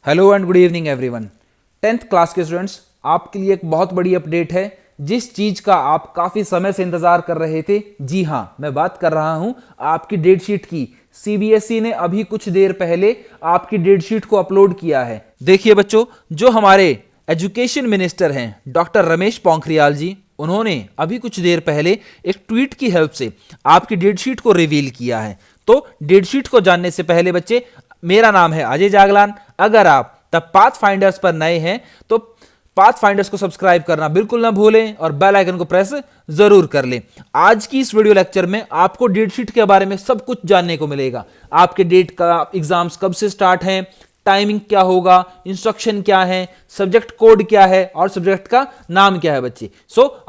Hello and good evening everyone. 10th class के students, आपके लिए एक बहुत बड़ी अपडेट है। जिस चीज का आप काफी समय से इंतजार कर रहे थे, जी हां, मैं बात कर रहा हूं आपकी डेट शीट की। सीबीएसई ने अभी कुछ देर पहले आपकी डेट शीट को अपलोड किया है। देखिए बच्चों, जो हमारे एजुकेशन मिनिस्टर हैं डॉक्टर रमेश पोखरियाल जी, उन्होंने अभी कुछ देर पहले एक ट्वीट की हेल्प से आपकी डेट शीट को रिवील किया है। तो डेट शीट को जानने से पहले बच्चे, मेरा नाम है अजय जागलान। अगर आप द पाथ फाइंडर्स पर नए हैं तो पाथ फाइंडर्स को सब्सक्राइब करना बिल्कुल ना भूलें और बेल आइकन को प्रेस जरूर कर लें। आज की इस वीडियो लेक्चर में आपको डेट शीट के बारे में सब कुछ जानने को मिलेगा। आपके डेट का एग्जाम्स कब से स्टार्ट हैं, टाइमिंग क्या होगा, इंस्ट्रक्शन क्या है, सब्जेक्ट कोड क्या है और सब्जेक्ट का नाम क्या है बच्चे।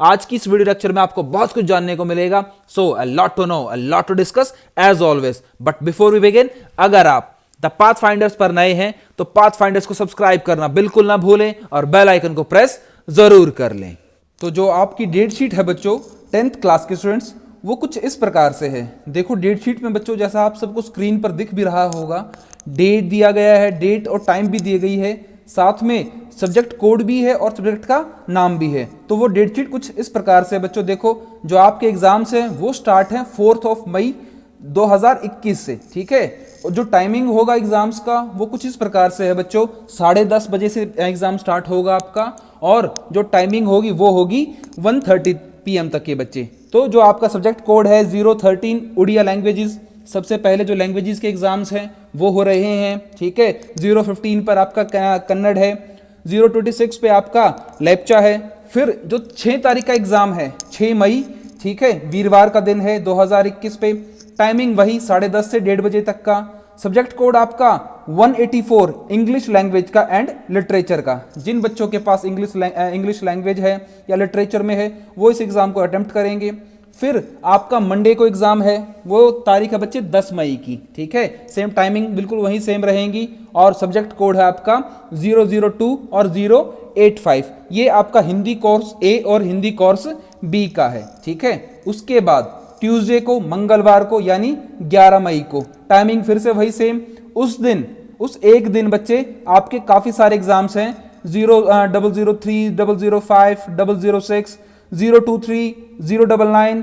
आज की इस वीडियो लेक्चर में आपको बहुत कुछ जानने को मिलेगा। A lot to know, a lot to discuss as always. But before we begin, अगर आप द पाथ फाइंडर्स पर नए हैं तो पाथ फाइंडर्स को सब्सक्राइब करना बिल्कुल ना भूलें और बेल आइकन को प्रेस जरूर कर लें। तो जो आपकी डेट शीट है बच्चों 10th क्लास के स्टूडेंट्स, वो कुछ इस प्रकार से है। देखो डेट शीट में बच्चों, जैसा आप सबको स्क्रीन पर दिख भी रहा होगा, डेट दिया गया है, डेट और टाइम भी दी गई है, साथ में सब्जेक्ट कोड भी है और सब्जेक्ट का नाम भी है। तो वो डेट शीट कुछ इस प्रकार से बच्चों, देखो जो आपके एग्जाम्स हैं वो स्टार्ट हैं 4 मई 2021 से, ठीक है। और जो टाइमिंग होगा एग्जाम्स का वो कुछ इस प्रकार से है बच्चों, 10:30 बजे से एग्जाम स्टार्ट होगा आपका, और जो टाइमिंग होगी वो होगी 1:30 PM तक के बच्चे। तो जो आपका सब्जेक्ट कोड है 013 उड़िया लैंग्वेजेस, सबसे पहले जो लैंग्वेजेस के एग्जाम्स हैं वो हो रहे हैं, ठीक है। 015 पर आपका कन्नड़ है, 026 पे आपका लेप्चा है। फिर जो 6 तारीख का एग्जाम है 6 मई, ठीक है, वीरवार का दिन है 2021 पे। टाइमिंग वही 10:30 से 1:30 बजे तक का। सब्जेक्ट कोड आपका 184 इंग्लिश लैंग्वेज का एंड लिटरेचर का। जिन बच्चों के पास इंग्लिश लैंग्वेज है या लिटरेचर में है वो इस एग्जाम को अटेम्प्ट करेंगे। फिर आपका मंडे को एग्जाम है, वो तारीख है बच्चे 10 मई की, ठीक है। सेम टाइमिंग बिल्कुल वही सेम रहेंगी और सब्जेक्ट कोड है आपका 002 और 085। ये आपका हिंदी कोर्स ए और हिंदी कोर्स बी का है, ठीक है। उसके बाद ट्यूसडे को, मंगलवार को, यानी 11 मई को टाइमिंग फिर से वही सेम। उस एक दिन बच्चे आपके काफी सारे एग्जाम्स हैं, 003, 005, 006, 023, 099,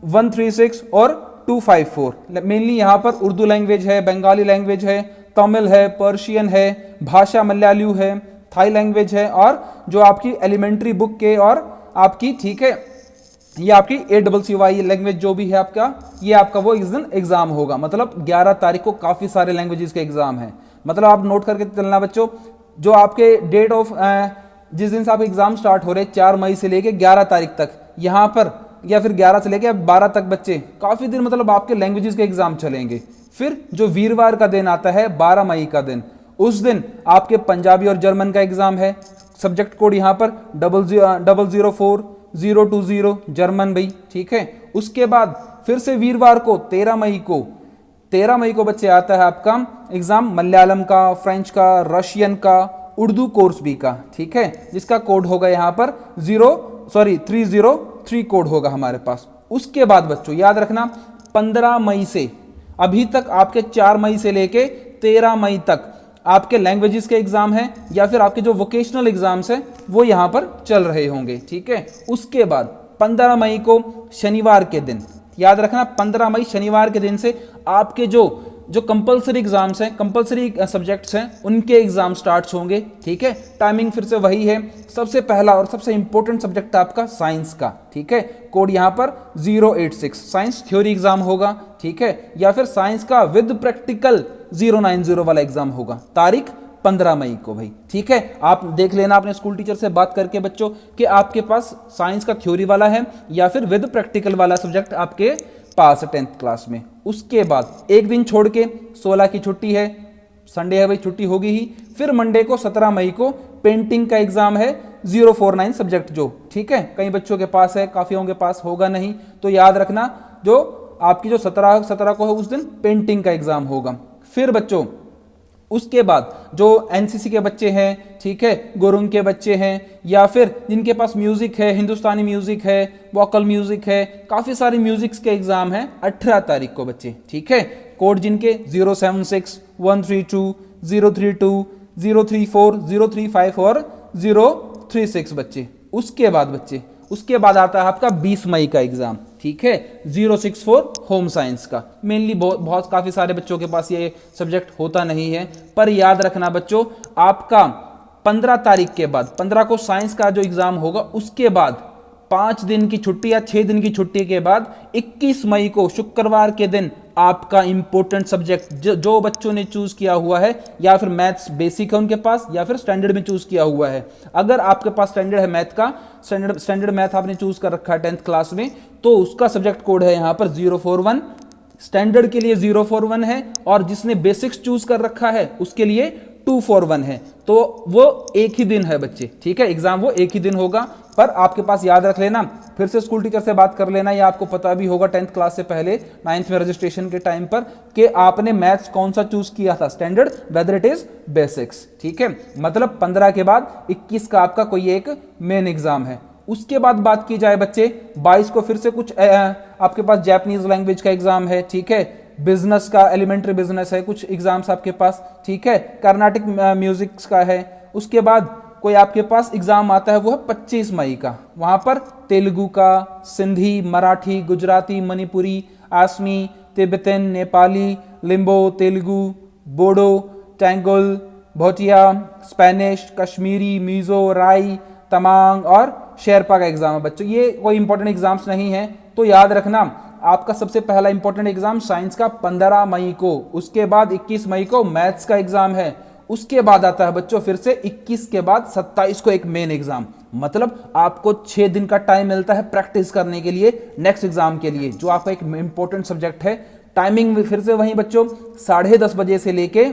136 और 254। मेनली यहाँ पर उर्दू लैंग्वेज है, बंगाली लैंग्वेज है, तमिल है, पर्शियन है, भाषा मलयालू है, थाई लैंग्वेज है, और जो आपकी एलिमेंट्री बुक के और आपकी, ठीक है, ये आपकी ACCY लैंग्वेज जो भी है आपका, ये आपका वो इस दिन एग्जाम होगा। मतलब 11 तारीख को काफी सारे लैंग्वेजेस के एग्जाम है। मतलब आप नोट करके चलना बच्चों, जो आपके डेट ऑफ जिस दिन से आप एग्जाम स्टार्ट हो रहे 4 मई से लेके 11 तारीख तक यहाँ पर, या फिर 11 से लेके 12 तक बच्चे, काफी दिन मतलब आपके लैंग्वेजेस के एग्जाम चलेंगे। फिर जो वीरवार का दिन आता है 12 मई का दिन, उस दिन आपके पंजाबी और जर्मन का एग्जाम है। सब्जेक्ट कोड यहाँ पर 004 020 जर्मन भाई, ठीक है। उसके बाद फिर से वीरवार को 13 मई को बच्चे आता है आपका एग्जाम मलयालम का, फ्रेंच का, रशियन का, उर्दू कोर्स बी का, ठीक है, जिसका कोड होगा यहाँ पर 303 कोड होगा हमारे पास। उसके बाद बच्चों याद रखना 15 मई से अभी तक आपके 4 मई से लेके 13 मई तक आपके लैंग्वेजेस के एग्जाम हैं, या फिर आपके जो वोकेशनल एग्जाम्स हैं वो यहां पर चल रहे होंगे, ठीक है। उसके बाद 15 मई को शनिवार के दिन, याद रखना 15 मई शनिवार के दिन से आपके जो कंपलसरी एग्जाम्स हैं, कंपलसरी सब्जेक्ट्स हैं, उनके एग्जाम स्टार्ट होंगे, ठीक है। टाइमिंग फिर से वही है। सबसे पहला और सबसे इंपॉर्टेंट सब्जेक्ट आपका साइंस का, ठीक है। कोड यहां पर 086 साइंस थ्योरी एग्जाम होगा, ठीक है, या फिर साइंस का विद प्रैक्टिकल 090 वाला एग्जाम होगा, तारीख 15 मई को भाई, ठीक है। आप देख लेना अपने स्कूल टीचर से बात करके बच्चों कि आपके पास साइंस का थ्योरी वाला है या फिर विद प्रैक्टिकल वाला सब्जेक्ट आपके पास है 10th क्लास में। उसके बाद एक दिन छोड़ के 16 की छुट्टी है, संडे है भाई, छुट्टी होगी ही। फिर मंडे को 17 मई को पेंटिंग का एग्जाम है 049 सब्जेक्ट जो, ठीक है, कई बच्चों के पास है, काफियों के पास होगा नहीं, तो याद रखना जो आपकी जो 17 को है उस दिन पेंटिंग का एग्जाम होगा। फिर बच्चों उसके बाद जो एनसीसी के बच्चे हैं, ठीक है, गुरुंग के बच्चे हैं, या फिर जिनके पास म्यूजिक है, हिंदुस्तानी म्यूजिक है, वोकल म्यूजिक है, काफी सारे म्यूजिक्स के एग्जाम हैं 18 तारीख को बच्चे, ठीक है। कोड जिनके 076 132 032 034, 035 और 036 बच्चे। उसके बाद आता है आपका 20 मई का एग्जाम, ठीक है, 064 होम साइंस का। मेनली बहुत काफी सारे बच्चों के पास ये सब्जेक्ट होता नहीं है, पर याद रखना बच्चों, आपका 15 तारीख के बाद, 15 को साइंस का जो एग्जाम होगा, उसके बाद 5 दिन की छुट्टी या 6 दिन की छुट्टी के बाद 21 मई को शुक्रवार के दिन आपका इंपॉर्टेंट सब्जेक्ट जो बच्चों ने चूज किया हुआ है, या फिर मैथ्स बेसिक है उनके पास, या फिर स्टैंडर्ड में चूज किया हुआ है। अगर आपके पास स्टैंडर्ड है मैथ का, स्टैंडर्ड मैथ आपने चूज कर रखा है 10th क्लास में, तो उसका सब्जेक्ट कोड है यहां पर 041। स्टैंडर्ड के लिए 041 है, और जिसने बेसिक्स चूज कर रखा है उसके लिए 241 है। तो वो एक ही दिन है बच्चे, ठीक है, एग्जाम वो एक ही दिन होगा। पर आपके पास याद रख लेना, फिर से स्कूल टीचर से बात कर लेना, या आपको पता भी होगा 10th क्लास से पहले 9th में रजिस्ट्रेशन के टाइम पर, कि आपने मैथ्स कौन सा चूज किया था, standard whether it is basics, ठीक है। मतलब 15 के बाद 21 का आपका कोई एक मेन एग्जाम है। उसके बाद बात की जाए बच्चे 22 को फिर से कुछ आपके पास जापानीज लैंग्वेज का एग्जाम है, ठीक है, बिजनेस का, एलिमेंट्री बिजनेस है, कुछ एग्जाम्स आपके पास, ठीक है, कर्नाटिक म्यूजिक का है। उसके बाद कोई आपके पास एग्जाम आता है, वो है 25 मई का। वहां पर तेलुगु का, सिंधी, मराठी, गुजराती, मणिपुरी, आसमी, तिब्बतन, नेपाली, लिम्बो, तेलुगु, बोडो, टैंगोल, भोटिया, स्पेनिश, कश्मीरी, मिजो, राई, तमांग और शेरपा का एग्जाम है बच्चों। ये कोई इंपॉर्टेंट एग्जाम्स नहीं है, तो याद रखना आपका सबसे पहला इंपॉर्टेंट एग्जाम साइंस का 15 मई को, उसके बाद 21 मई को मैथ्स का एग्जाम है। उसके बाद आता है बच्चों फिर से 21 के बाद 27 को एक मेन एग्जाम। मतलब आपको 6 दिन का टाइम मिलता है प्रैक्टिस करने के लिए, नेक्स्ट एग्जाम के लिए, जो आपका एक इंपॉर्टेंट सब्जेक्ट है। टाइमिंग फिर से वही बच्चों, 10:30 बजे से लेके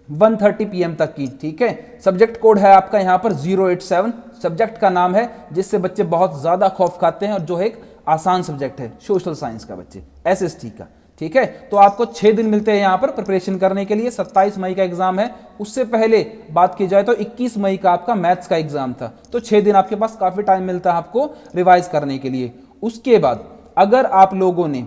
1:30 PM तक की, ठीक है। सब्जेक्ट कोड है आपका यहाँ पर 087, सब्जेक्ट का नाम है जिससे बच्चे बहुत ज्यादा खौफ खाते हैं, और जो एक आसान सब्जेक्ट है सोशल साइंस का बच्चे, SST का, ठीक है। तो आपको 6 दिन मिलते हैं यहाँ पर प्रिपरेशन करने के लिए। 27 मई का एग्जाम है। उससे पहले बात की जाए तो 21 मई का आपका मैथ्स का एग्जाम था, तो 6 दिन आपके पास काफी टाइम मिलता है आपको रिवाइज करने के लिए। उसके बाद अगर आप लोगों ने,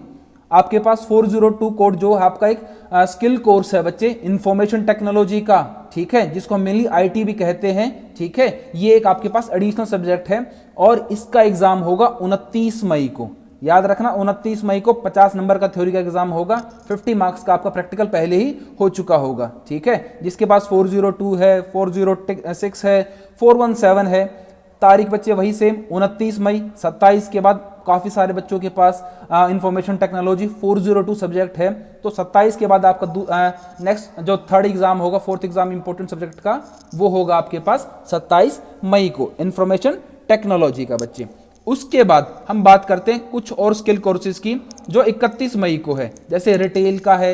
आपके पास 402 कोड जो आपका एक स्किल कोर्स है बच्चे, इंफॉर्मेशन टेक्नोलॉजी का, ठीक है, जिसको हम मेनली IT भी कहते हैं, ठीक है, ये एक आपके पास एडिशनल सब्जेक्ट है, और इसका एग्जाम होगा 29 मई को। याद रखना 29 मई को 50 नंबर का थ्योरी का एग्जाम होगा, 50 मार्क्स का आपका प्रैक्टिकल पहले ही हो चुका होगा, ठीक है। जिसके पास 402 है, 406 है, 417 है, तारीख बच्चे वही सेम 29 मई। 27 के बाद काफी सारे बच्चों के पास इंफॉर्मेशन टेक्नोलॉजी 402 सब्जेक्ट है, तो 27 के बाद आपका नेक्स्ट जो थर्ड एग्जाम होगा, फोर्थ एग्जाम इंपॉर्टेंट सब्जेक्ट का, वो होगा आपके पास 27 मई को, इंफॉर्मेशन टेक्नोलॉजी का बच्चे। उसके बाद हम बात करते हैं कुछ और स्किल कोर्सेज की, जो 31 मई को है, जैसे रिटेल का है,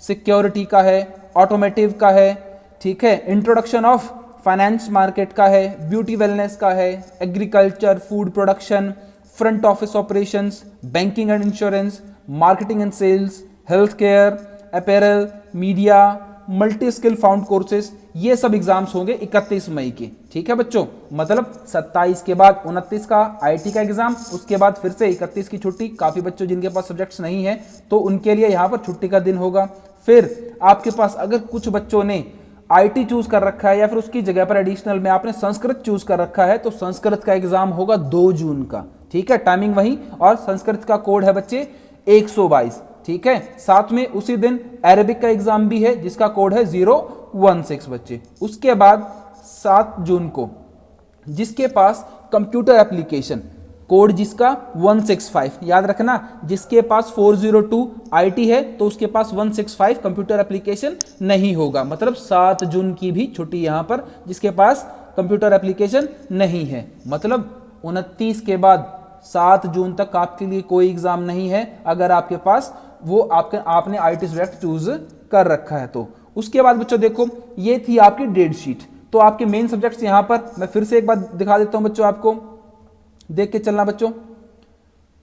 सिक्योरिटी का है, ऑटोमेटिव का है, ठीक है, इंट्रोडक्शन ऑफ फाइनेंस मार्केट का है, ब्यूटी वेलनेस का है, agriculture, food production, front office operations, banking and insurance, marketing and sales, health care, apparel, media, multi skill found courses. ये सब एग्जाम्स होंगे 31 मई के, ठीक है बच्चों। मतलब 27 के बाद 29 का IT का एग्जाम, उसके बाद फिर से 31 की छुट्टी। काफी बच्चों जिनके पास सब्जेक्ट्स नहीं है तो उनके लिए यहाँ पर छुट्टी का दिन होगा। फिर आपके पास अगर कुछ बच्चों ने IT चूज कर रखा है, या फिर उसकी जगह पर एडिशनल में आपने संस्कृत चूज कर रखा है, तो संस्कृत का एग्जाम होगा 2 जून का, ठीक है, टाइमिंग वही, और संस्कृत का कोड है बच्चे 122, ठीक है। साथ में उसी दिन अरेबिक का एग्जाम भी है, जिसका कोड है 016 बच्चे। उसके बाद 7 जून को जिसके पास कंप्यूटर एप्लीकेशन कोड जिसका 165, याद रखना, जिसके पास 402 IT है तो उसके पास 165 कंप्यूटर एप्लीकेशन नहीं होगा। मतलब 7 जून की भी छुट्टी यहां पर, जिसके पास कंप्यूटर एप्लीकेशन नहीं है। मतलब 29 के बाद 7 जून तक आपके लिए कोई एग्जाम नहीं है, अगर आपके पास वो आपने IT सब्जेक्ट चूज कर रखा है तो। उसके बाद बच्चों देखो, ये थी आपकी डेट शीट। तो आपके मेन सब्जेक्ट्स यहां पर मैं फिर से एक बार दिखा देता हूं बच्चों, आपको देख के चलना बच्चों।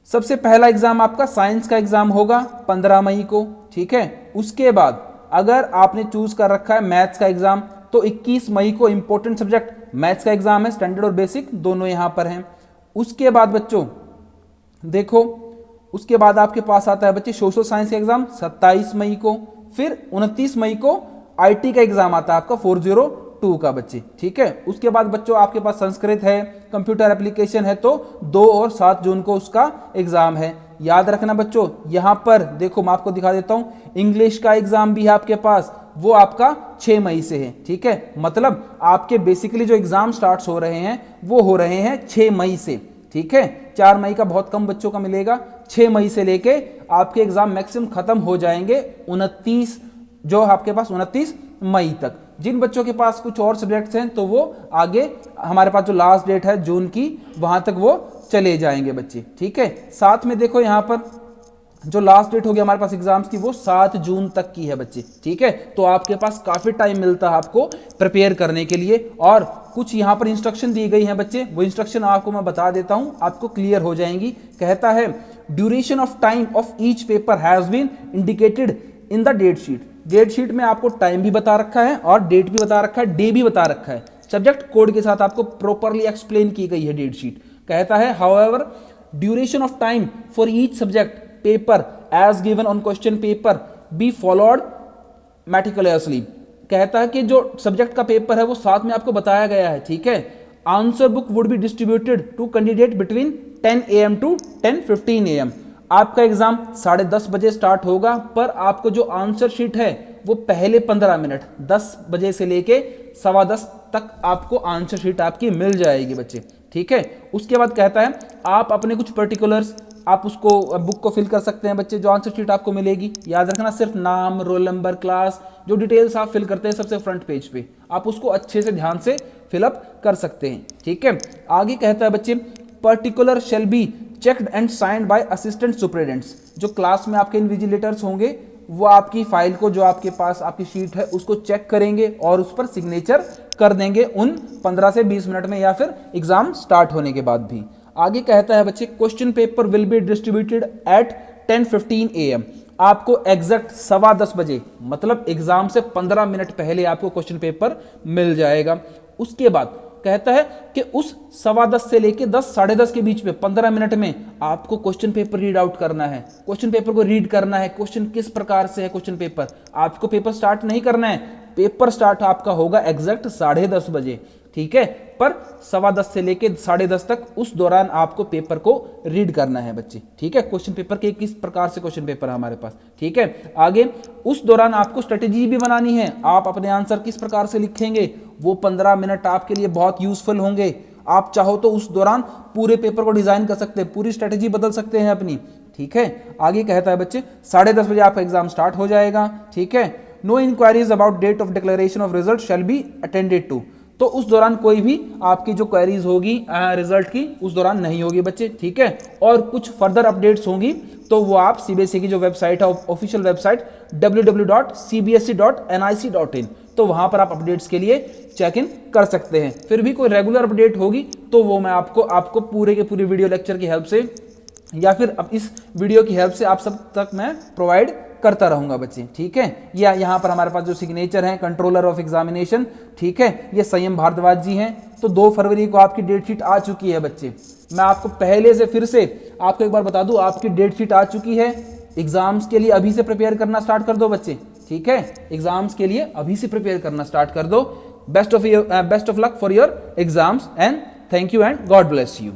सबसे पहला एग्जाम आपका साइंस का एग्जाम होगा 15 मई को, ठीक है। उसके बाद अगर आपने चूज कर रखा है मैथ्स का एग्जाम, तो 21 मई को इंपॉर्टेंट सब्जेक्ट मैथ्स का एग्जाम है, स्टैंडर्ड और बेसिक दोनों यहां पर हैं। उसके बाद बच्चों देखो, उसके बाद आपके पास आता है बच्चे सोशल साइंस का एग्जाम 27 मई को। फिर 29 मई को IT का एग्जाम आता है आपका 2 का बच्चे, ठीक है। उसके बाद बच्चों आपके पास संस्कृत है, कंप्यूटर एप्लीकेशन है, तो 2 और 7 जून को उसका एग्जाम है। याद रखना बच्चों, यहां पर देखो मैं आपको दिखा देता हूं, इंग्लिश का एग्जाम भी है आपके पास, वो आपका 6 मई से है, ठीक है। मतलब आपके बेसिकली जो एग्जाम स्टार्ट हो रहे हैं वो हो रहे हैं 6 मई से, ठीक है। 4 मई का बहुत कम बच्चों का मिलेगा, 6 मई से लेके आपके एग्जाम मैक्सिमम खत्म हो जाएंगे 29 जो आपके पास 29 मई तक। जिन बच्चों के पास कुछ और सब्जेक्ट्स हैं तो वो आगे हमारे पास जो लास्ट डेट है जून की, वहां तक वो चले जाएंगे बच्चे, ठीक है। साथ में देखो यहां पर जो लास्ट डेट होगी हमारे पास एग्जाम्स की वो 7 जून तक की है बच्चे, ठीक है। तो आपके पास काफी टाइम मिलता है आपको प्रिपेयर करने के लिए। और कुछ यहां पर इंस्ट्रक्शन दी गई है बच्चे, वो इंस्ट्रक्शन आपको मैं बता देता हूं, आपको क्लियर हो जाएंगी। कहता है duration of time of each paper has been indicated in the date sheet. Date sheet में आपको टाइम भी बता रखा है और डेट भी बता रखा है, डे भी बता रखा है, सब्जेक्ट कोड के साथ आपको प्रॉपरली एक्सप्लेन की गई है डेट शीट। कहता है however duration of time for each subject paper as given on question paper be followed meticulously. कहता है कि जो सब्जेक्ट का पेपर है वो साथ में आपको बताया गया है, ठीक है। Answer book would be distributed to candidate between 10 AM to 10:15 AM। आपका एग्जाम 10:30 बजे स्टार्ट होगा, पर आपको जो आंसर शीट है वो पहले 15 मिनट 10 बजे से लेके 10:15 तक आपको आंसर शीट आपकी मिल जाएगी बच्चे, ठीक है। उसके बाद कहता है आप अपने कुछ पर्टिकुलर्स आप उसको बुक को फिल कर सकते हैं बच्चे, जो आंसर शीट आपको मिलेगी। याद रखना सिर्फ नाम, रोल नंबर, क्लास, जो डिटेल्स आप फिल करते हैं सबसे फ्रंट पेज पे, आप उसको अच्छे से ध्यान से फिलअप कर सकते हैं, ठीक है। आगे कहता है बच्चे particular shall be checked and signed by assistant superintendents. जो क्लास में आपके इन्विजिलेटर्स होंगे वो आपकी फाइल को, जो आपके पास आपकी शीट है उसको चेक करेंगे और उस पर सिग्नेचर कर देंगे उन 15 से 20 मिनट में या फिर एग्जाम स्टार्ट होने के बाद भी। आगे कहता है बच्चे question paper will be distributed at 10:15 AM। आपको एग्जैक्ट 10:15 बजे मतलब एग्जाम से 15 मिनट पहले आपको क्वेश्चन पेपर मिल जाएगा। उसके बाद कहता है कि उस 10:15 से लेके 10 साढ़े 10 के बीच में 15 मिनट में आपको क्वेश्चन पेपर रीड आउट करना है। क्वेश्चन पेपर को रीड करना है, क्वेश्चन किस प्रकार से है क्वेश्चन पेपर। आपको पेपर स्टार्ट नहीं करना है, पेपर स्टार्ट आपका होगा एग्जैक्ट 10:30 बजे, ठीक है। पर 10:15 से लेके 10:30 तक उस दौरान आपको पेपर को रीड करना है बच्चे, ठीक है। क्वेश्चन पेपर के किस प्रकार से क्वेश्चन पेपर है हमारे पास, ठीक है। आगे उस दौरान आपको स्ट्रेटेजी भी बनानी है, आप अपने आंसर किस प्रकार से लिखेंगे, वो 15 मिनट आपके लिए बहुत यूजफुल होंगे। आप चाहो तो उस दौरान पूरे पेपर को डिजाइन कर सकते हैं, पूरी स्ट्रेटेजी बदल सकते हैं अपनी, ठीक है। आगे कहता है बच्चे 10:30 बजे आपका एग्जाम स्टार्ट हो जाएगा, ठीक है। No inquiries about date of declaration of result shall be attended to. तो उस दौरान कोई भी आपकी जो क्वेरीज होगी रिजल्ट की उस दौरान नहीं होगी बच्चे, ठीक है। और कुछ फर्दर अपडेट्स होंगी तो वो आप सीबीएसई की जो वेबसाइट है ऑफिशियल वेबसाइट www.cbse.nic.in, तो वहां पर आप अपडेट्स के लिए चेक इन कर सकते हैं। फिर भी कोई रेगुलर अपडेट होगी तो वो मैं आपको पूरे के पूरे वीडियो लेक्चर की हेल्प से या फिर अब इस वीडियो की हेल्प से आप सब तक मैं प्रोवाइड करता रहूंगा बच्चे, ठीक है। या यहाँ पर हमारे पास जो सिग्नेचर हैं कंट्रोलर ऑफ एग्जामिनेशन, ठीक है, ये संयम भारद्वाज जी हैं। तो 2 फरवरी को आपकी डेट शीट आ चुकी है बच्चे। मैं आपको पहले से फिर से आपको एक बार बता दूं, आपकी डेट शीट आ चुकी है। एग्जाम्स के लिए अभी से प्रिपेयर करना स्टार्ट कर दो बच्चे, ठीक है। एग्जाम्स के लिए अभी से प्रिपेयर करना स्टार्ट कर दो। Best of luck for your exams and thank you and God bless you.